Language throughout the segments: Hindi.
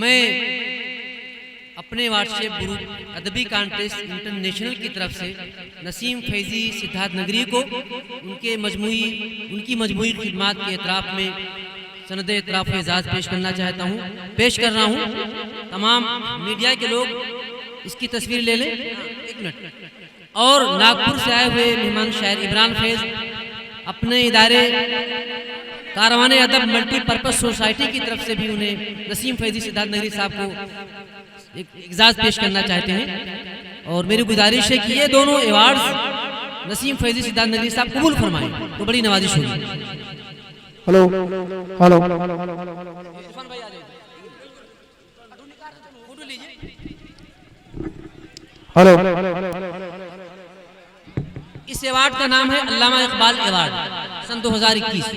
मैं अपने व्हाट्सएप ग्रुप अदबी कॉन्टेस्ट इंटरनेशनल की तरफ से नसीम फैजी सिद्धार्थ नगरी को उनकी मजमूई खिदमात के एतराफ़ में सनद एतराफ़ एजाज़ पेश कर रहा हूँ। तमाम मीडिया के लोग इसकी तस्वीर ले लें। एक मिनट। और नागपुर से आए हुए मेहमान शायर इमरान फैज़ अपने इदारे कारवाने अदब मल्टीपर्पज़ सोसाइटी की तरफ से भी उन्हें नसीम फैजी सिद्धार्थ नगरी साहब को एक एजाज़ पेश करना चाहते हैं। और मेरी गुजारिश है कि ये दोनों अवार्ड्स नसीम फैजी सिद्धार्थ नगरी साहब कबूल फरमाएं तो बड़ी नवाजिश होगी। Hello hello hello. इस अवार्ड का नाम है अल्लामा इकबाल अवार्ड सन 2021।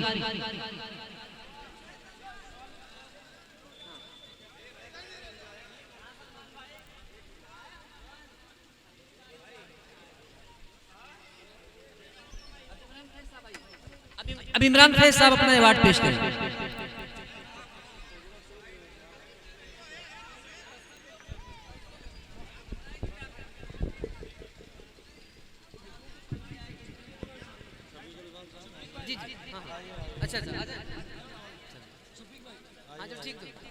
अब इमरान फैज साहब अपना अवार्ड पेश करें। जी जी, हाँ, अच्छा अच्छा, हाँ, चलो ठीक है।